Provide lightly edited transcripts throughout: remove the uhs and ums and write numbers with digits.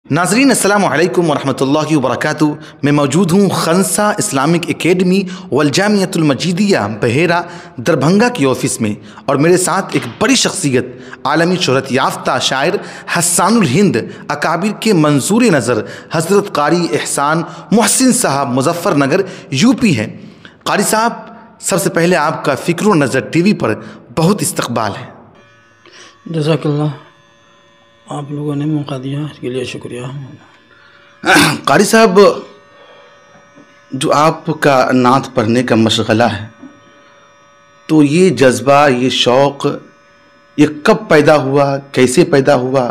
ناظرین السلام علیکم ورحمۃ اللہ وبرکاتہ۔ میں موجود ہوں خنسا اسلامک اکیڈمی والجامعۃ المجیدیہ بحیرہ دربھنگا کی آفس میں، اور میرے ساتھ ایک بڑی شخصیت عالمی شہرت یافتہ شاعر حسان الہند اکابر کے منظور نظر حضرت قاری احسان محسن صاحب مظفر نگر یو پی ہیں۔ قاری صاحب، سب سے پہلے آپ کا فکر و نظر ٹی وی پر بہت استقبال ہے۔ جزاک اللہ، آپ لوگوں نے موقع دیا اس کے لیے شکریہ۔ قاری صاحب، جو آپ کا نعت پڑھنے کا مشغلہ ہے، تو یہ جذبہ، یہ شوق، یہ کب پیدا ہوا، کیسے پیدا ہوا؟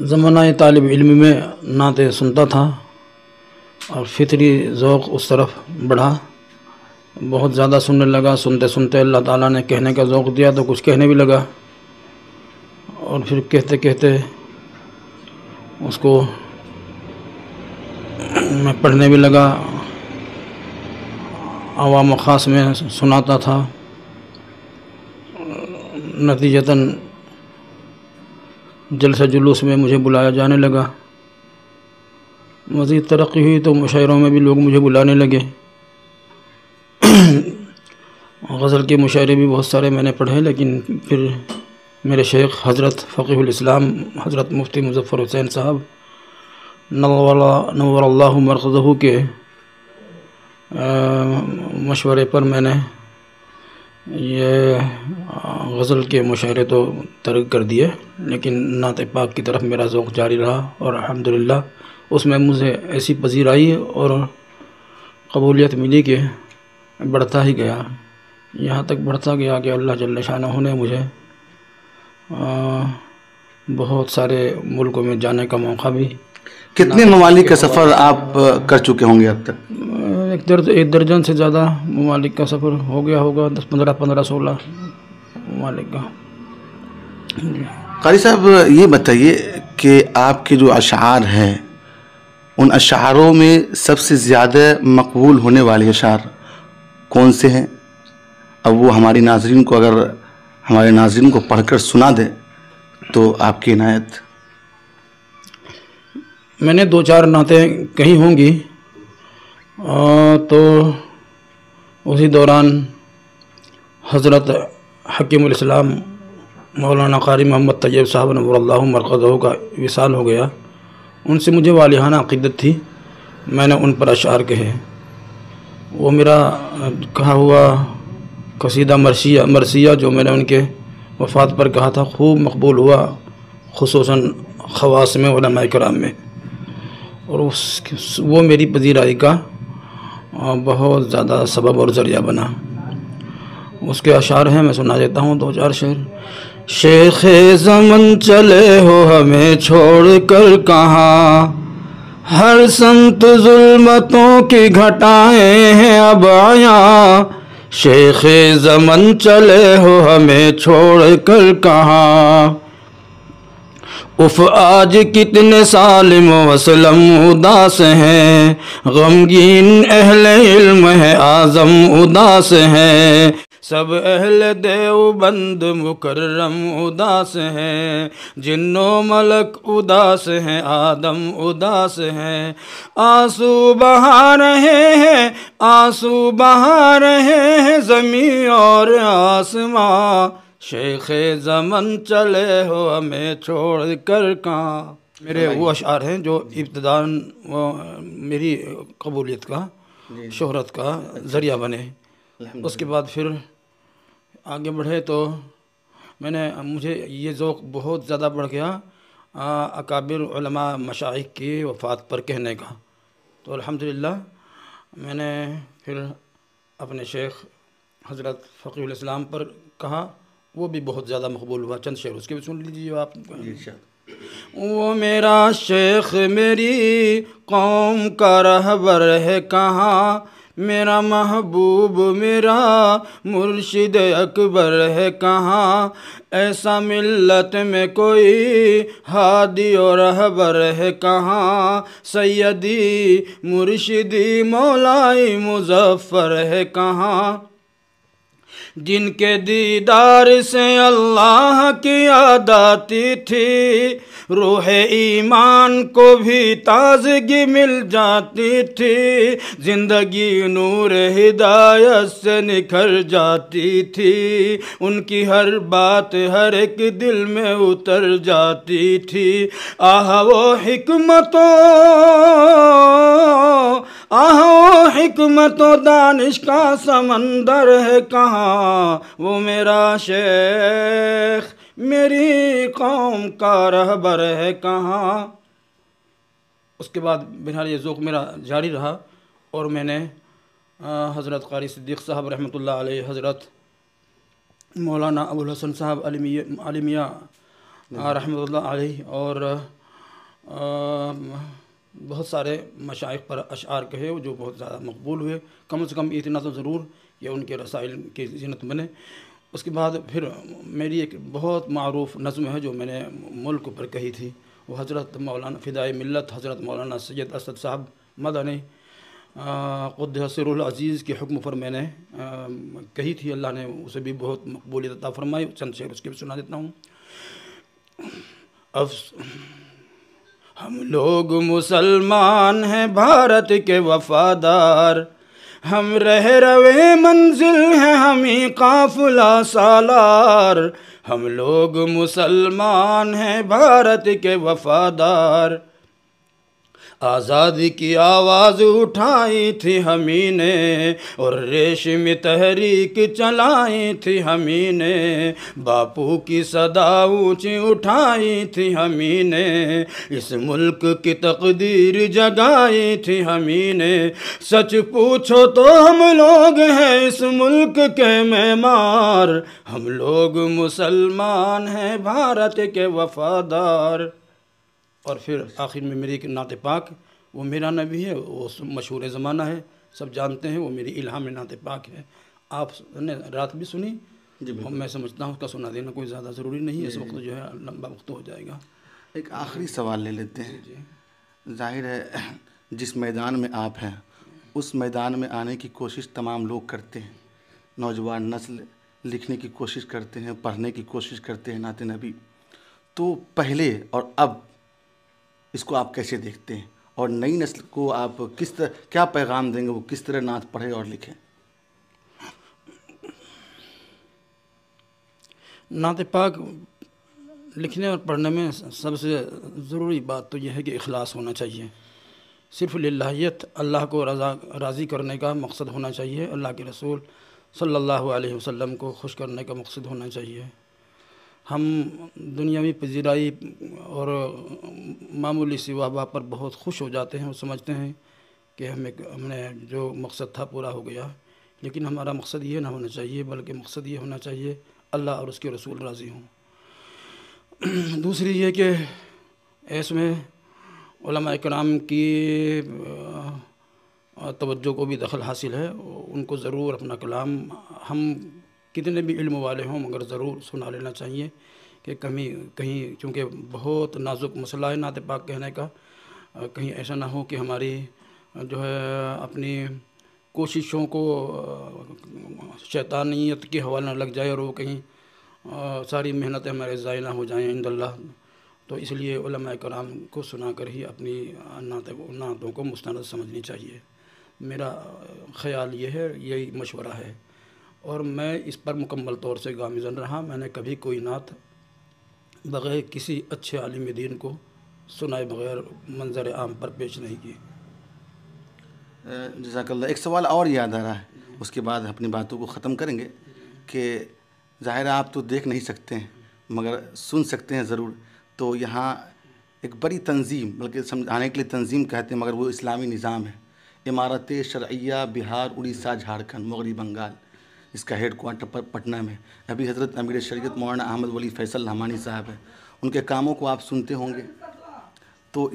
زمانہ طالب علم میں نعتیں سنتا تھا اور فطری ذوق اس طرف بڑھا، بہت زیادہ سننے لگا۔ سنتے سنتے اللہ تعالیٰ نے کہنے کا ذوق دیا تو کچھ کہنے بھی لگا، اور پھر کہتے کہتے اس کو میں پڑھنے بھی لگا، عوام و خاص میں سناتا تھا۔ نتیجتاً جلسہ جلوس میں مجھے بلایا جانے لگا۔ مزید ترقی ہوئی تو مشاعروں میں بھی لوگ مجھے بلانے لگے۔ غزل کے مشاعرے بھی بہت سارے میں نے پڑھے، لیکن پھر میرے شیخ حضرت فقیہ الاسلام حضرت مفتی مظفر حسین صاحب نور اللہ مرکزہ کے مشورے پر میں نے یہ غزل کے مشاعرے تو ترک کر دیے، لیکن نعت پاک کی طرف میرا ذوق جاری رہا، اور الحمدللہ اس میں مجھے ایسی پذیرائی اور قبولیت ملی کہ بڑھتا ہی گیا، یہاں تک بڑھتا گیا کہ اللہ جل شانہ نے مجھے بہت سارے ملکوں میں جانے کا موقع بھی۔ کتنے ممالک کا سفر آپ کر چکے ہوں گے اب تک؟ ایک درجن سے زیادہ ممالک کا سفر ہو گیا ہوگا، 15 16 ممالک کا۔ قاری صاحب، یہ بتائیے کہ آپ کے جو اشعار ہیں، ان اشعاروں میں سب سے زیادہ مقبول ہونے والے اشعار کون سے ہیں؟ اب وہ ہماری ناظرین کو، اگر ہمارے ناظرین کو پڑھ کر سنا دیں تو آپ کی عنایت۔ میں نے 2 4 نعتیں کہی ہوں گی، تو اسی دوران حضرت حکیم الاسلام مولانا قاری محمد طیب صاحب نور اللہ مرکزہ کا وصال ہو گیا۔ ان سے مجھے والہانہ عقیدت تھی، میں نے ان پر اشعار کہے۔ وہ میرا کہا ہوا قصیدہ مرثیہ جو میں نے ان کے وفات پر کہا تھا، خوب مقبول ہوا، خصوصاً خواص میں، علماء کرام میں، اور وہ میری پذیرائی کا بہت زیادہ سبب اور ذریعہ بنا۔ اس کے اشعار ہیں، میں سنا دیتا ہوں 2 4 شعر۔ شیخ زمن چلے ہو ہمیں چھوڑ کر کہاں، ہر سمت ظلمتوں کی گھٹائیں ہیں اب عیاں، شیخ زمن چلے ہو ہمیں چھوڑ کر کہاں، اف آج کتنے سالم وسلم اداس ہیں، غمگین اہل علم ہے اعظم اداس ہیں، سب اہل دیوبند مکرم اداس ہیں، جن و ملک اداس ہیں، آدم اداس ہیں، آنسو بہا رہے ہیں، آنسو بہا رہے ہیں زمین اور آسماں، شیخ زمن چلے ہو ہمیں چھوڑ کر کہاں۔ میرے وہ اشعار ہیں جو ابتداً میری قبولیت کا، شہرت کا ذریعہ بنے۔ اس کے بعد پھر آگے بڑھے تو مجھے یہ ذوق بہت زیادہ بڑھ گیا اکابر علماء مشائخ کی وفات پر کہنے کا، تو الحمدللہ میں نے پھر اپنے شیخ حضرت فقیہ الاسلام پر کہا، وہ بھی بہت زیادہ مقبول ہوا۔ چند شعر اس کے بھی سن لیجیے آپ۔ وہ میرا شیخ میری قوم کا رہبر ہے کہاں، میرا محبوب میرا مرشد اکبر ہے کہاں، ایسا ملت میں کوئی ہادی اور رہبر ہے کہاں، سیدی مرشدی مولائی مظفر ہے کہاں، جن کے دیدار سے اللہ کی یاد آتی تھی، روح ایمان کو بھی تازگی مل جاتی تھی، زندگی نور ہدایت سے نکھر جاتی تھی، ان کی ہر بات ہر ایک دل میں اتر جاتی تھی۔ آہ وہ حکمت و دانش کا سمندر ہے کہاں، وہ میرا شیخ میری قوم کا رہبر ہے کہاں۔ اس کے بعد بہرحال یہ ذوق میرا جاری رہا، اور میں نے حضرت قاری صدیق صاحب رحمۃ اللہ علیہ، حضرت مولانا ابوالحسن صاحب علی میاں رحمۃ اللہ علیہ، اور بہت سارے مشائخ پر اشعار کہے جو بہت زیادہ مقبول ہوئے، کم سے کم اتنا تو ضرور کہ ان کے رسائل کی زینت بنے۔ اس کے بعد پھر میری ایک بہت معروف نظم ہے جو میں نے ملک پر کہی تھی، وہ حضرت مولانا فدائے ملت حضرت مولانا سید اسد صاحب مدنی قدس سر العزیز کے حکم پر میں نے کہی تھی۔ اللہ نے اسے بھی بہت مقبولیت عطا فرمائی، چند شعر اس کے بھی سنا دیتا ہوں۔ ہم لوگ مسلمان ہیں بھارت کے وفادار، ہم رہ روے منزل ہیں ہمیں قافلہ سالار، ہم لوگ مسلمان ہیں بھارت کے وفادار، آزادی کی آواز اٹھائی تھی ہمیں نے، اور ریشمی تحریک چلائی تھی ہمیں نے، باپو کی صدا اونچی اٹھائی تھی ہمیں نے، اس ملک کی تقدیر جگائی تھی ہمیں نے، سچ پوچھو تو ہم لوگ ہیں اس ملک کے معمار، ہم لوگ مسلمان ہیں بھارت کے وفادار۔ اور پھر آخر میں میری ایک نعت پاک، وہ میرا نبی ہے، وہ مشہور زمانہ ہے، سب جانتے ہیں، وہ میری الہام نعت پاک ہے۔ آپ نے رات بھی سنی، میں سمجھتا ہوں اس کا سنا دینا کوئی زیادہ ضروری نہیں ہے، اس وقت جو ہے لمبا وقت ہو جائے گا۔ ایک آخری سوال لے لیتے ہیں۔ ظاہر ہے جس میدان میں آپ ہیں اس میدان میں آنے کی کوشش تمام لوگ کرتے ہیں، نوجوان نسل لکھنے کی کوشش کرتے ہیں، پڑھنے کی کوشش کرتے ہیں نعت نبی، تو پہلے اور اب اس کو آپ کیسے دیکھتے ہیں، اور نئی نسل کو آپ کیا پیغام دیں گے، وہ کس طرح نعت پڑھے اور لکھیں؟ نعت پاک لکھنے اور پڑھنے میں سب سے ضروری بات تو یہ ہے کہ اخلاص ہونا چاہیے، صرف للہیت، اللہ کو راضی کرنے کا مقصد ہونا چاہیے، اللہ کے رسول صلی اللہ علیہ وسلم کو خوش کرنے کا مقصد ہونا چاہیے۔ ہم دنیاوی پذیرائی اور معمولی سی واہ پر بہت خوش ہو جاتے ہیں اور سمجھتے ہیں کہ ہم نے جو مقصد تھا پورا ہو گیا، لیکن ہمارا مقصد یہ نہ ہونا چاہیے، بلکہ مقصد یہ ہونا چاہیے اللہ اور اس کے رسول راضی ہوں۔ دوسری یہ کہ اس میں علماء کرام کی توجہ کو بھی دخل حاصل ہے، ان کو ضرور اپنا کلام، ہم کتنے بھی علم والے ہوں مگر ضرور سنا لینا چاہیے، کہ کہیں چونکہ بہت نازک مسئلہ ہے نعت پاک کہنے کا، کہیں ایسا نہ ہو کہ ہماری جو ہے اپنی کوششوں کو شیطانیت کے حوالے نہ لگ جائے اور وہ کہیں ساری محنتیں ہمارے ضائع نہ ہو جائیں عند اللہ۔ تو اس لیے علماء کرام کو سنا کر ہی اپنی نعتوں کو مستند سمجھنی چاہیے۔ میرا خیال یہ ہے، یہی مشورہ ہے، اور میں اس پر مکمل طور سے گامزن رہا، میں نے کبھی کوئی نعت بغیر کسی اچھے عالم دین کو سنائے بغیر منظر عام پر پیش نہیں کی۔ جزاک اللہ۔ ایک سوال اور یاد آ رہا ہے، اس کے بعد اپنی باتوں کو ختم کریں گے، کہ ظاہر آپ تو دیکھ نہیں سکتے ہیں مگر سن سکتے ہیں ضرور، تو یہاں ایک بڑی تنظیم، بلکہ سمجھانے کے لیے تنظیم کہتے ہیں مگر وہ اسلامی نظام ہے، امارت شرعیہ بہار اڑیسہ جھارکھنڈ مغربی بنگال، اس کا ہیڈ کوارٹر پٹنہ میں۔ ابھی حضرت امیر شریعت مولانا احمد ولی فیصل رحمانی صاحب ہیں، ان کے کاموں کو آپ سنتے ہوں گے، تو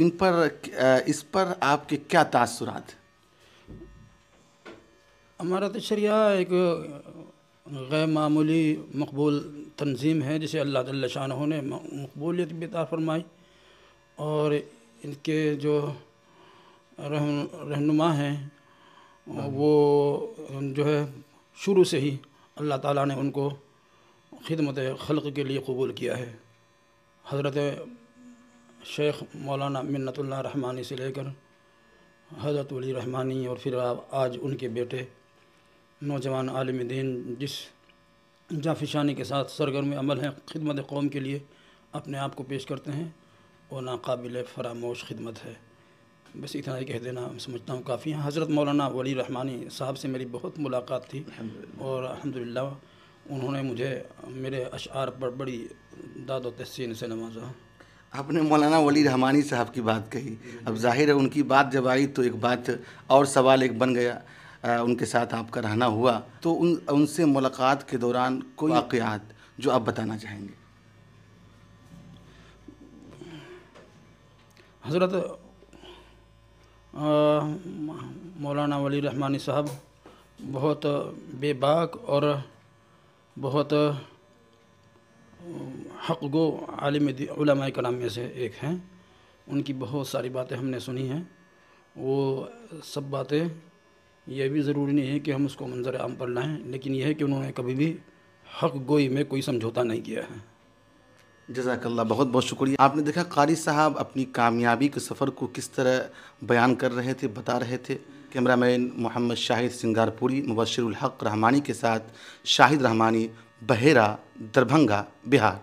اس پر آپ کے کیا تاثرات ہیں؟ امارت شریعہ ایک غیر معمولی مقبول تنظیم ہے، جسے اللہ جل شانہ نے مقبولیت بھی عطا فرمائی، اور ان کے جو رہنما ہیں وہ جو ہے شروع سے ہی اللہ تعالیٰ نے ان کو خدمت خلق کے لیے قبول کیا ہے۔ حضرت شیخ مولانا منت اللہ رحمانی سے لے کر حضرت ولی رحمانی اور پھر آج ان کے بیٹے نوجوان عالم دین جس جافشانی کے ساتھ سرگرم عمل ہیں خدمت قوم کے لیے اپنے آپ کو پیش کرتے ہیں، وہ ناقابل فراموش خدمت ہے۔ بس اتنا ہی کہہ دینا سمجھتا ہوں کافی ہے۔ حضرت مولانا ولی رحمانی صاحب سے میری بہت ملاقات تھی اور الحمدللہ انہوں نے مجھے میرے اشعار پر بڑی داد و تحسین سے نوازا۔ آپ نے مولانا ولی رحمانی صاحب کی بات کہی، اب ظاہر ہے ان کی بات جب آئی تو ایک بات اور سوال ایک بن گیا، ان کے ساتھ آپ کا رہنا ہوا تو ان سے ملاقات کے دوران کوئی واقعات جو آپ بتانا چاہیں گے؟ حضرت مولانا ولی رحمانی صاحب بہت بے باک اور بہت حق گو عالم علماء کرام میں سے ایک ہیں۔ ان کی بہت ساری باتیں ہم نے سنی ہیں، وہ سب باتیں یہ بھی ضروری نہیں ہے کہ ہم اس کو منظر عام پر لائیں، لیکن یہ ہے کہ انہوں نے کبھی بھی حق گوئی میں کوئی سمجھوتا نہیں کیا ہے۔ جزاک اللہ، بہت بہت شکریہ۔ آپ نے دیکھا قاری صاحب اپنی کامیابی کے سفر کو کس طرح بیان کر رہے تھے، بتا رہے تھے۔ کیمرہ مین محمد شاہد سنگارپوری، مبشر الحق رحمانی کے ساتھ شاہد رحمانی، بحیرہ، دربھنگہ، بہار۔